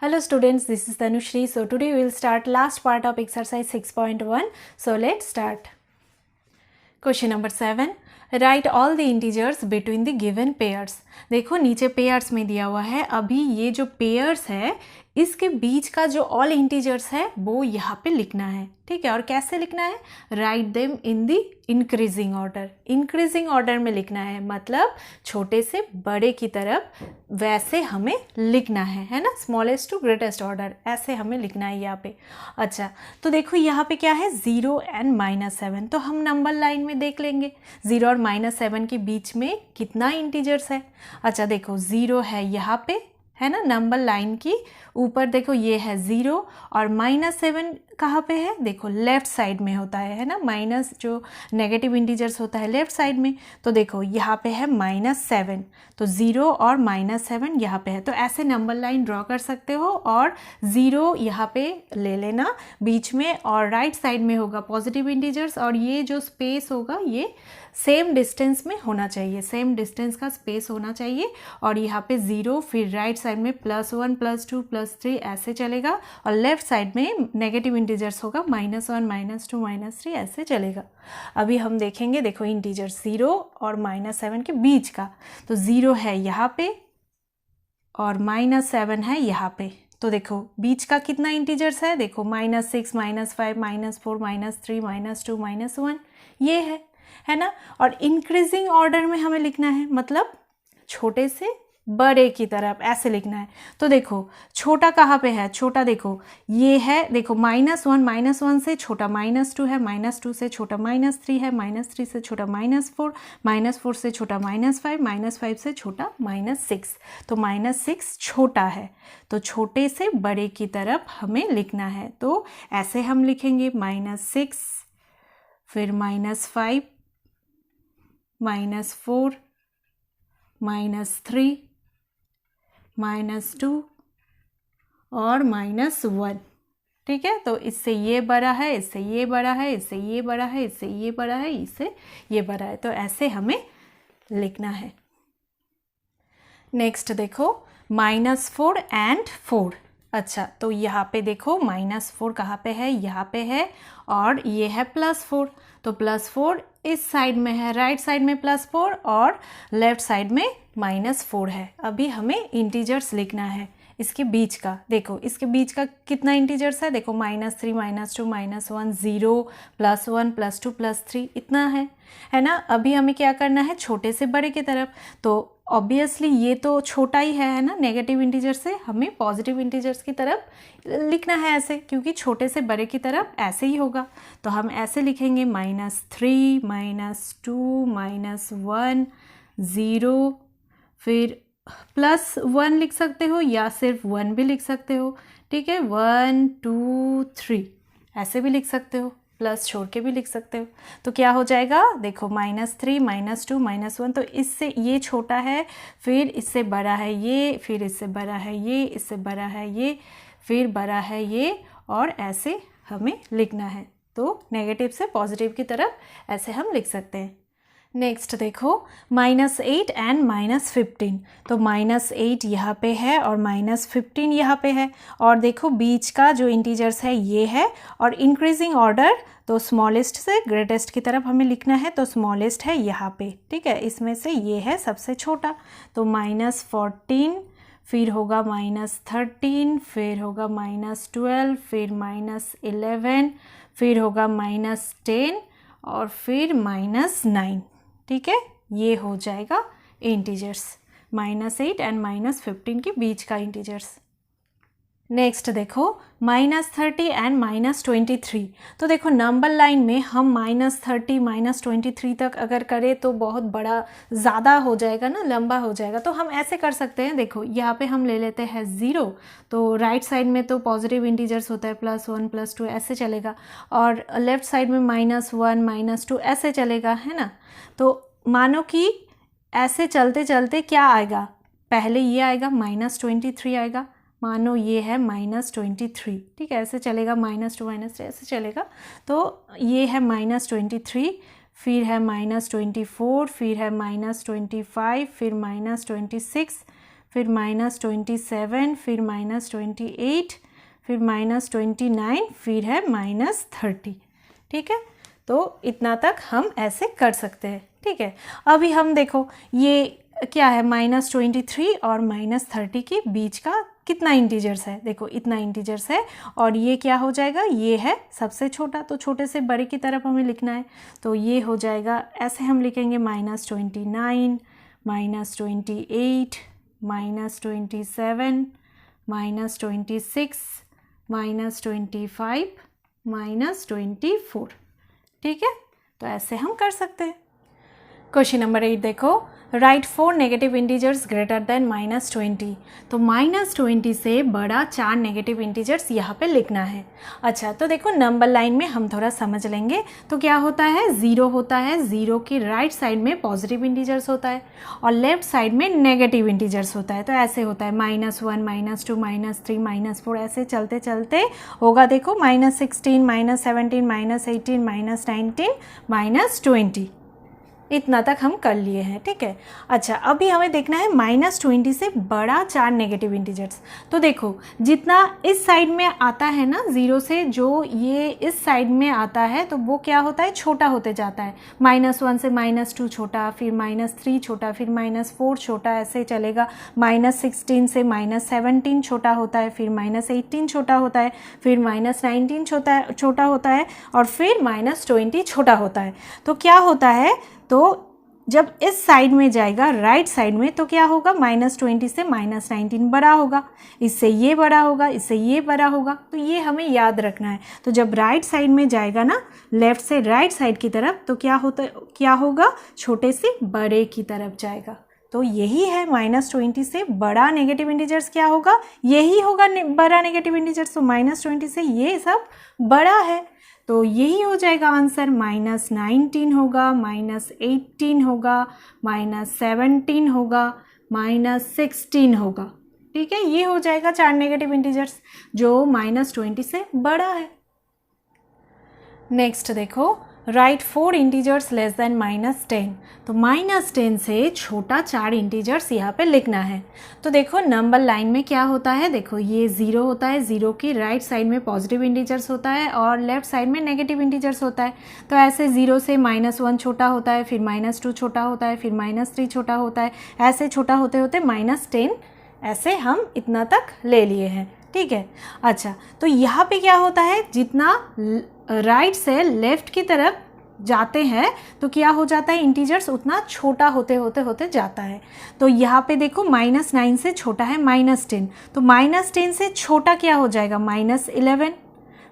Hello students, this is Tanushri. So today we will start last part of exercise 6.1. So let's start. Question number 7. Write all the integers between the given pairs. देखो नीचे pairs में दिया हुआ है. अभी ये जो pairs है इसके बीच का जो ऑल इंटीजर्स है वो यहाँ पे लिखना है. ठीक है, और कैसे लिखना है? Write them in the increasing order. Increasing order में लिखना है, मतलब छोटे से बड़े की तरफ वैसे हमें लिखना है ना, स्मॉलेस्ट टू ग्रेटेस्ट ऑर्डर, ऐसे हमें लिखना है यहाँ पे. अच्छा, तो देखो यहाँ पे क्या है, 0 एंड -7. तो हम नंबर लाइन में देख लेंगे 0 और -7 के बीच में कितना इंटीजर्स है. अच्छा देखो 0 है यहाँ पे, है ना, नंबर लाइन की ऊपर देखो ये है 0 और -7 कहाँ पे है, देखो लेफ्ट साइड में होता है ना, माइनस जो नेगेटिव इंटीजर्स होता है लेफ्ट साइड में. तो देखो यहाँ पे है -7, तो 0 और -7 यहाँ पे है. तो ऐसे नंबर लाइन ड्रॉ कर सकते हो और 0 यहाँ पे ले लेना बीच में, और राइट साइड में होगा पॉजिटिव इंटीजर्स, और ये जो स्पेस होगा ये सेम डिस्टेंस में होना चाहिए, सेम डिस्टेंस का स्पेस होना चाहिए. और यहाँ पे 0, फिर राइट साइड में +1 +2 +3 ऐसे चलेगा, और लेफ्ट साइड में नेगेटिव इंटीजर्स होगा -1 -2 -3 ऐसे चलेगा. अभी हम देखेंगे, देखो इंटीजर्स 0 और -7 के बीच का, तो 0 है यहाँ पे और -7 है यहाँ पे. तो देखो बीच का कितना इंटीजर्स है, देखो -6 -5 -4 -3 -2 -1 ये है ना. और इंक्रीजिंग ऑर्डर में हमें लिखना है, मतलब छोटे से बड़े की तरफ ऐसे लिखना है. तो देखो छोटा कहाँ पे है, छोटा देखो ये है, देखो -1 से छोटा -2 है, -2 से छोटा -3 है, -3 से छोटा -4, -4 से छोटा -5 -5 से छोटा -6. तो -6 छोटा है, तो छोटे से बड़े की तरफ हमें लिखना है. तो ऐसे हम लिखेंगे -6, फिर -5 -4 -3 -2 और -1. ठीक है, तो इससे ये बड़ा है, इससे ये बड़ा है, इससे ये बड़ा है, इससे ये बड़ा है, इससे ये बड़ा है. तो ऐसे हमें लिखना है. नेक्स्ट देखो -4 एंड 4. अच्छा, तो यहाँ पे देखो -4 कहाँ पे है, यहाँ पे है, और ये है +4. तो +4 इस साइड में है, राइट साइड में +4 और लेफ्ट साइड में -4 है. अभी हमें इंटीजर्स लिखना है इसके बीच का. देखो इसके बीच का कितना इंटीजर्स है, देखो -3 -2 -1 0 +1 +2 +3 इतना है ना. अभी हमें क्या करना है, छोटे से बड़े की तरफ. तो ऑब्वियसली ये तो छोटा ही है ना, नेगेटिव इंटीजर से हमें पॉजिटिव इंटीजर्स की तरफ लिखना है ऐसे, क्योंकि छोटे से बड़े की तरफ ऐसे ही होगा. तो हम ऐसे लिखेंगे -3 -2 -1 0, फिर +1 लिख सकते हो या सिर्फ 1 भी लिख सकते हो. ठीक है, 1 2 3 ऐसे भी लिख सकते हो, प्लस छोड़ के भी लिख सकते हो. तो क्या हो जाएगा, देखो -3 -2 -1. तो इससे ये छोटा है, फिर इससे बड़ा है ये, फिर इससे बड़ा है ये, इससे बड़ा है ये, फिर बड़ा है ये, और ऐसे हमें लिखना है. तो नेगेटिव से पॉजिटिव की तरफ ऐसे हम लिख सकते हैं. नेक्स्ट देखो -8 एंड -15. तो -8 यहाँ पे है और -15 यहाँ पे है, और देखो बीच का जो इंटीजर्स है ये है, और इंक्रीजिंग ऑर्डर तो स्मॉलेस्ट से ग्रेटेस्ट की तरफ हमें लिखना है. तो स्मॉलेस्ट है यहाँ पे, ठीक है, इसमें से ये है सबसे छोटा. तो -14, फिर होगा -13, फिर होगा -12, फिर -11, फिर होगा -10, और फिर -9. ठीक है, ये हो जाएगा इंटीजर्स, -8 एंड -15 के बीच का इंटीजर्स. नेक्स्ट देखो -30 एंड -23. तो देखो नंबर लाइन में हम -30 -23 तक अगर करें तो बहुत बड़ा ज़्यादा हो जाएगा ना, लंबा हो जाएगा. तो हम ऐसे कर सकते हैं, देखो यहाँ पे हम ले लेते हैं 0, तो राइट साइड में तो पॉजिटिव इंटीजर्स होता है +1 +2 ऐसे चलेगा, और लेफ्ट साइड में -1 -2 ऐसे चलेगा, है ना. तो मानो कि ऐसे चलते चलते क्या आएगा, पहले ये आएगा -23 आएगा, मानो ये है -23. ठीक है, ऐसे चलेगा, -2 -3 ऐसे चलेगा. तो ये है -23, फिर है -24, फिर है -25, फिर -26, फिर -27, फिर -28, फिर -29, फिर है -30। ठीक है, तो इतना तक हम ऐसे कर सकते हैं। ठीक है, अभी हम देखो ये क्या है, -23 और -30 के बीच का कितना इंटीजर्स है, देखो इतना इंटीजर्स है, और ये क्या हो जाएगा, ये है सबसे छोटा, तो छोटे से बड़े की तरफ हमें लिखना है, तो ये हो जाएगा, ऐसे हम लिखेंगे -29, -28, -27, -26, -25, -24। ठीक है, तो ऐसे हम कर सकते हैं। क्वेश्चन नंबर 8 देखो, right 4 negative integers greater than -20। तो -20 से बड़ा 4 नेगेटिव इंटीजर्स यहाँ पे लिखना है। अच्छा, तो देखो नंबर लाइन में हम थोड़ा समझ लेंगे। तो क्या होता है, 0 होता है, 0 की राइट साइड में पॉजिटिव इंटीजर्स होता है और लेफ्ट साइड में नेगेटिव इंटीजर्स होता है। तो ऐसे होता है -1, -2, -3, -4, ऐसे चलते चलते होगा। देखो -16, -17, -18, -19, -20, इतना तक हम कर लिए हैं। ठीक है, अच्छा अभी हमें देखना है -20 से बड़ा 4 नेगेटिव इंटीजर्स। तो देखो जितना इस साइड में आता है ना 0 से, जो ये इस साइड में आता है तो वो क्या होता है, छोटा होते जाता है। -1 से -2 छोटा, फिर -3 छोटा, फिर -4 छोटा, ऐसे चलेगा। -16 से -17 छोटा होता है, फिर -18 छोटा होता है, फिर -19 छोटा होता है, और फिर -20 छोटा होता है। तो क्या होता है, तो जब इस साइड में जाएगा राइट साइड में, तो क्या होगा, -20 से -19 बड़ा होगा, इससे ये बड़ा होगा, इससे ये बड़ा होगा। तो ये हमें याद रखना है। तो जब राइट साइड में जाएगा ना, लेफ्ट से राइट साइड की तरफ, तो क्या होगा, छोटे से बड़े की तरफ जाएगा। तो यही है, -20 से बड़ा नेगेटिव इंटीजर्स क्या होगा, यही होगा बड़ा नेगेटिव इंटीजर्स। तो -20 से ये सब बड़ा है, तो यही हो जाएगा आंसर। -19 होगा, -18 होगा, -17 होगा, -16 होगा। ठीक है, ये हो जाएगा 4 नेगेटिव इंटीजर्स जो -20 से बड़ा है। नेक्स्ट देखो, राइट 4 इंटीजर्स लेस देन -10। तो -10 से छोटा 4 इंटीजर्स यहाँ पे लिखना है। तो देखो नंबर लाइन में क्या होता है, देखो ये 0 होता है, 0 की राइट साइड में पॉजिटिव इंटीजर्स होता है और लेफ्ट साइड में नेगेटिव इंटीजर्स होता है। तो ऐसे 0 से -1 छोटा होता है, फिर -2 छोटा होता है, फिर -3 छोटा होता है, ऐसे छोटा होते होते -10, ऐसे हम इतना तक ले लिए हैं। ठीक है, अच्छा तो यहाँ पे क्या होता है, जितना राइट से लेफ्ट की तरफ जाते हैं तो क्या हो जाता है, इंटीजर्स उतना छोटा होते जाता है। तो यहाँ पे देखो -9 से छोटा है -10, तो -10 से छोटा क्या हो जाएगा, -11,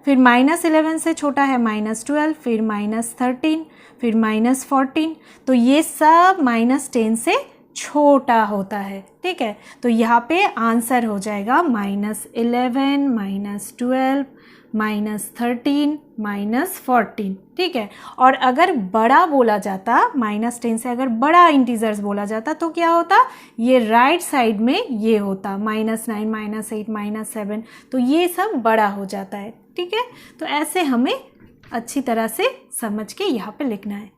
फिर -11 से छोटा है -12, फिर -13, फिर -14। तो ये सब -10 से छोटा होता है। ठीक है, तो यहाँ पे आंसर हो जाएगा -11, -12, -13, -14। ठीक है, और अगर बड़ा बोला जाता, -10 से अगर बड़ा इंटीजर्स बोला जाता तो क्या होता, ये राइट साइड में ये होता -9, -8, -7, तो ये सब बड़ा हो जाता है। ठीक है, तो ऐसे हमें अच्छी तरह से समझ के यहाँ पे लिखना है।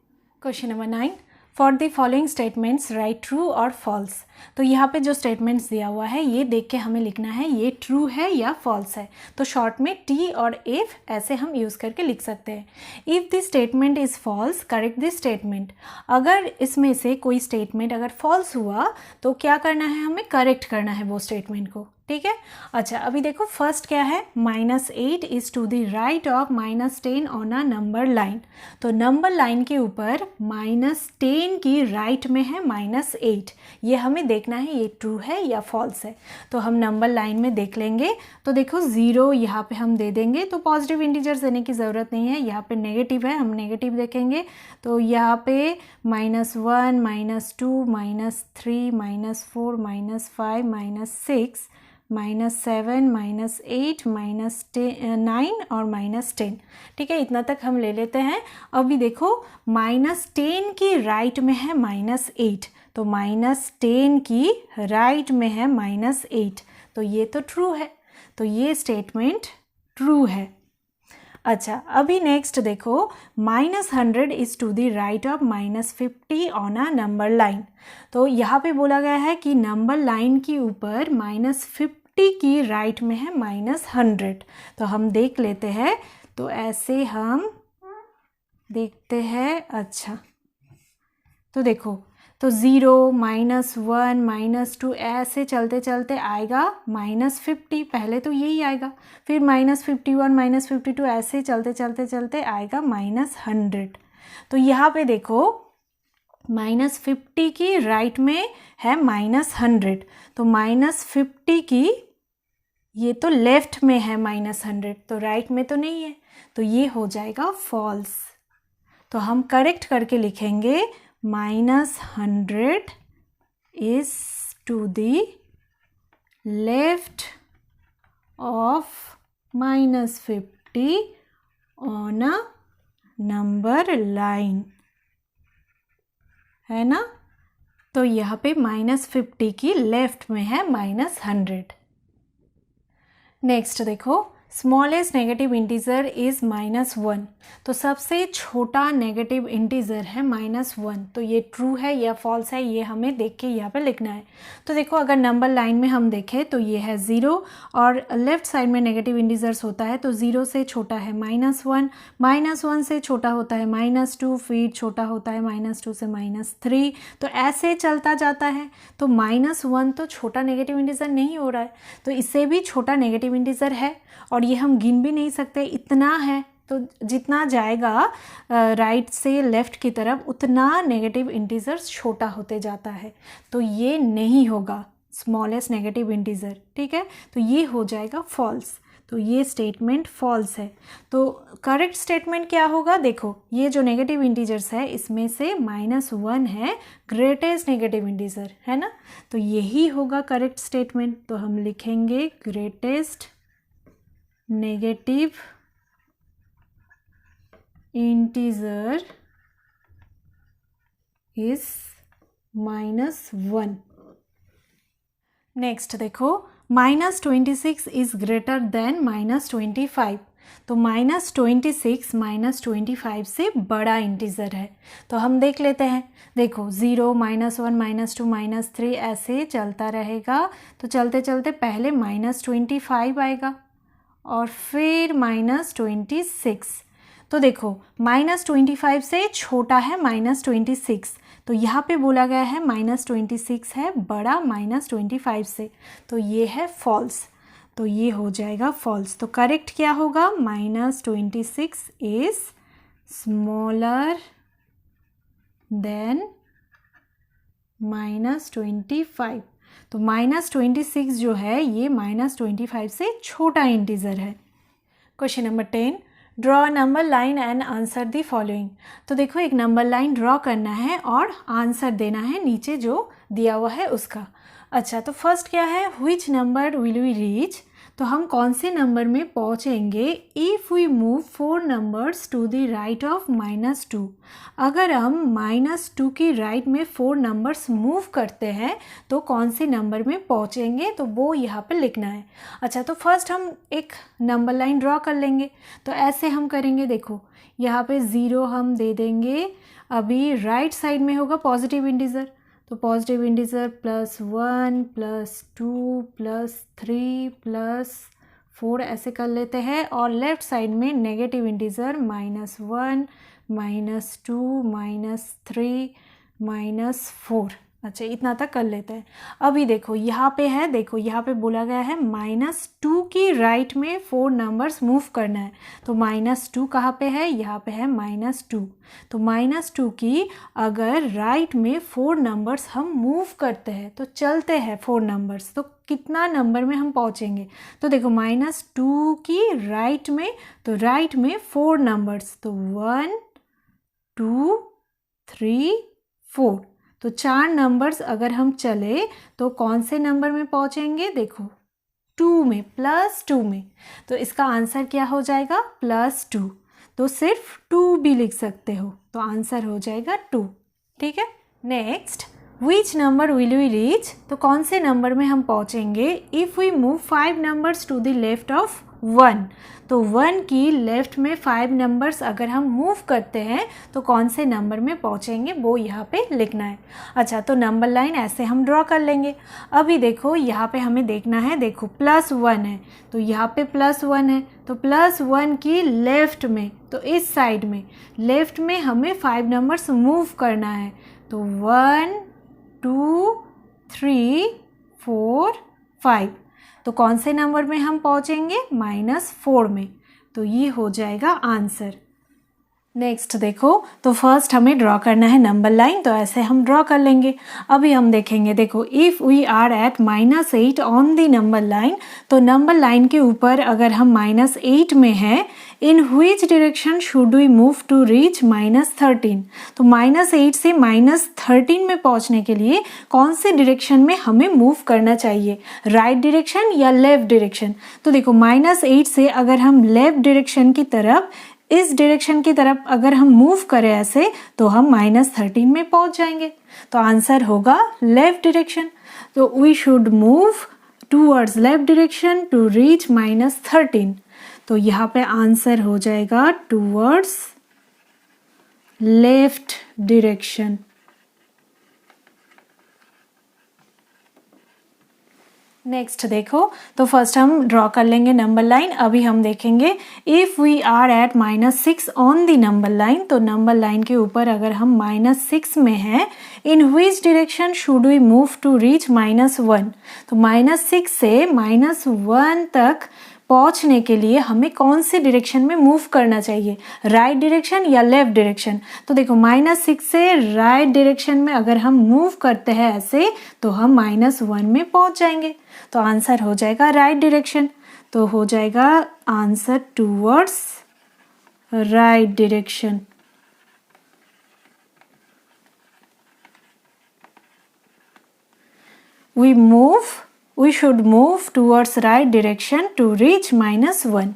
Question number 9, for the following statements right true और फॉल्स। तो यहाँ पे जो स्टेटमेंट्स दिया हुआ है ये देख के हमें लिखना है ये ट्रू है या फॉल्स है। तो शॉर्ट में टी और इफ़ ऐसे हम यूज़ करके लिख सकते हैं। If the statement is false, correct the statement. अगर इसमें से कोई स्टेटमेंट अगर फॉल्स हुआ तो क्या करना है, हमें करेक्ट करना है वो स्टेटमेंट को। ठीक है, अच्छा अभी देखो फर्स्ट क्या है, -8 is to the right of -10 on a number line. तो नंबर लाइन के ऊपर -10 की राइट में है -8, ये हमें देखना है ये ट्रू है या फॉल्स है। तो हम नंबर लाइन में देख लेंगे। तो देखो 0 यहाँ पे हम दे देंगे, तो पॉजिटिव इंटीजर्स देने की ज़रूरत नहीं है। यहाँ पे नेगेटिव है, हम नेगेटिव देखेंगे। तो यहाँ पे -1, -2, -3, -4, -5, -6, -7, -8, -9 और -10। ठीक है, इतना तक हम ले लेते हैं। अभी देखो -10 की राइट में है -8, तो -10 की राइट में है -8, तो ये तो ट्रू है, तो ये स्टेटमेंट ट्रू है। अच्छा, अभी नेक्स्ट देखो, -100 is to the right of -50 on a number line. तो यहाँ पे बोला गया है कि नंबर लाइन के ऊपर -50 की राइट में है -100। तो हम देख लेते हैं, तो ऐसे हम देखते हैं। अच्छा, तो देखो, तो 0, -1, -2 ऐसे चलते चलते आएगा -50, पहले तो यही आएगा, फिर -51, -52 ऐसे चलते चलते चलते आएगा -100। तो यहाँ पे देखो, -50 की राइट में है -100, तो -50 की ये तो लेफ्ट में है -100, तो राइट में तो नहीं है, तो ये हो जाएगा फॉल्स। तो हम करेक्ट करके लिखेंगे -100 is to the left of -50 on a number line, है ना। तो यहाँ पे -50 की लेफ्ट में है -100। नेक्स्ट देखो, स्मॉलेस्ट नेगेटिव इंटीजर इज़ -1। तो सबसे छोटा नेगेटिव इंटीजर है -1। तो ये ट्रू है या फॉल्स है, ये हमें देख के यहाँ पे लिखना है। तो देखो, अगर नंबर लाइन में हम देखें तो ये है 0, और लेफ्ट साइड में नेगेटिव इंटीजर्स होता है तो 0 से छोटा है -1, -1 से छोटा होता है -2, फिर छोटा होता है -2 से -3, तो ऐसे चलता जाता है। तो -1 तो छोटा नेगेटिव इंटीजर नहीं हो रहा है, तो इससे भी छोटा नेगेटिव इंटीजर है, और ये हम गिन भी नहीं सकते, इतना है। तो जितना जाएगा राइट से लेफ़्ट की तरफ उतना नेगेटिव इंटीजर्स छोटा होते जाता है, तो ये नहीं होगा स्मॉलेस्ट नेगेटिव इंटीजर, ठीक है। तो ये हो जाएगा फॉल्स, तो ये स्टेटमेंट फॉल्स है। तो करेक्ट स्टेटमेंट क्या होगा, देखो, ये जो नेगेटिव इंटीजर्स है इसमें से -1 है ग्रेटेस्ट नेगेटिव इंटीजर, है ना। तो यही होगा करेक्ट स्टेटमेंट। तो हम लिखेंगे greatest negative integer is -1। Next देखो, -26 इज ग्रेटर देन -25। तो -26 -25 से बड़ा इंटीजर है। तो हम देख लेते हैं, देखो 0, -1, -2, -3 ऐसे चलता रहेगा। तो चलते चलते पहले -25 आएगा और फिर -26। तो देखो, -25 से छोटा है -26, तो यहाँ पे बोला गया है -26 है बड़ा -25 से, तो ये है फॉल्स। तो ये हो जाएगा फॉल्स। तो करेक्ट क्या होगा, -26 इज स्मॉलर देन -25। तो -26 जो है ये -25 से छोटा इंटीजर है। Question number 10, draw number line and answer the following. तो देखो, एक नंबर लाइन ड्रॉ करना है और आंसर देना है नीचे जो दिया हुआ है उसका। अच्छा, तो फर्स्ट क्या है, which number will we reach. तो हम कौन से नंबर में पहुंचेंगे if we move 4 numbers to the right of -2। अगर हम -2 की राइट में 4 नंबर्स मूव करते हैं तो कौन से नंबर में पहुंचेंगे, तो वो यहाँ पे लिखना है। अच्छा, तो फर्स्ट हम एक नंबर लाइन ड्रॉ कर लेंगे। तो ऐसे हम करेंगे, देखो यहाँ पे 0 हम दे देंगे। अभी राइट साइड में होगा पॉजिटिव इंटीजर, तो पॉजिटिव इंटीजर +1 +2 +3 +4 ऐसे कर लेते हैं। और लेफ्ट साइड में नेगेटिव इंटीजर -1 -2 -3 -4। अच्छा, इतना तक कर लेते हैं। अभी देखो यहाँ पे है, देखो यहाँ पे बोला गया है -2 की राइट में 4 नंबर्स मूव करना है। तो -2 कहाँ पे है, यहाँ पे है -2। तो -2 की अगर राइट में 4 नंबर्स हम मूव करते हैं, तो चलते हैं 4 नंबर्स, तो कितना नंबर में हम पहुँचेंगे। तो देखो -2 की राइट में, तो राइट में 4 नंबर्स, तो 1 2 3 4। तो 4 नंबर्स अगर हम चले तो कौन से नंबर में पहुंचेंगे, देखो 2 में, +2 में। तो इसका आंसर क्या हो जाएगा, +2। तो सिर्फ 2 भी लिख सकते हो, तो आंसर हो जाएगा 2, ठीक है। Next, which number will we reach. तो कौन से नंबर में हम पहुंचेंगे if we move 5 numbers to the left of 1। तो 1 की लेफ़्ट में 5 नंबर्स अगर हम मूव करते हैं तो कौन से नंबर में पहुँचेंगे वो यहाँ पे लिखना है। अच्छा, तो नंबर लाइन ऐसे हम ड्रॉ कर लेंगे। अभी देखो यहाँ पे हमें देखना है, देखो +1 है तो यहाँ पे +1 है, तो +1 की लेफ़्ट में, तो इस साइड में लेफ़्ट में हमें 5 नंबर्स मूव करना है। तो 1 2 3 4 5। तो कौन से नंबर में हम पहुँचेंगे? -4 में। तो ये हो जाएगा आंसर। नेक्स्ट देखो, तो फर्स्ट हमें ड्रॉ करना है नंबर लाइन, तो ऐसे हम ड्रॉ कर लेंगे। अभी हम देखेंगे, देखो if we are at -8 on the number line, तो नंबर लाइन के ऊपर अगर हम -8 में हैं, in which direction should we move to reach -13। तो -8 से -13 में पहुंचने के लिए कौन से डायरेक्शन में हमें मूव करना चाहिए, राइट डायरेक्शन या लेफ्ट डायरेक्शन? तो देखो -8 से अगर हम लेफ्ट डायरेक्शन की तरफ, इस डायरेक्शन की तरफ अगर हम मूव करें ऐसे, तो हम -13 में पहुंच जाएंगे। तो आंसर होगा लेफ्ट डायरेक्शन। तो we should move towards left direction to reach -13। तो यहाँ पे आंसर हो जाएगा टूवर्ड्स लेफ्ट डायरेक्शन। नेक्स्ट देखो, तो फर्स्ट हम ड्रॉ कर लेंगे नंबर लाइन। अभी हम देखेंगे if we are at -6 on the number line, तो नंबर लाइन के ऊपर अगर हम -6 में हैं, in which direction should we move to reach -1। तो -6 से -1 तक पहुंचने के लिए हमें कौन से डायरेक्शन में मूव करना चाहिए, राइट डायरेक्शन या लेफ्ट डायरेक्शन? तो देखो -6 से राइट डायरेक्शन में अगर हम मूव करते हैं ऐसे, तो हम -1 में पहुंच जाएंगे। तो आंसर हो जाएगा राइट डायरेक्शन। तो हो जाएगा answer towards right direction. We should move towards right direction to reach -1।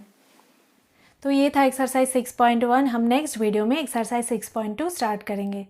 तो ये था एक्सरसाइज 6.1। हम नेक्स्ट वीडियो में एक्सरसाइज 6.2 स्टार्ट करेंगे।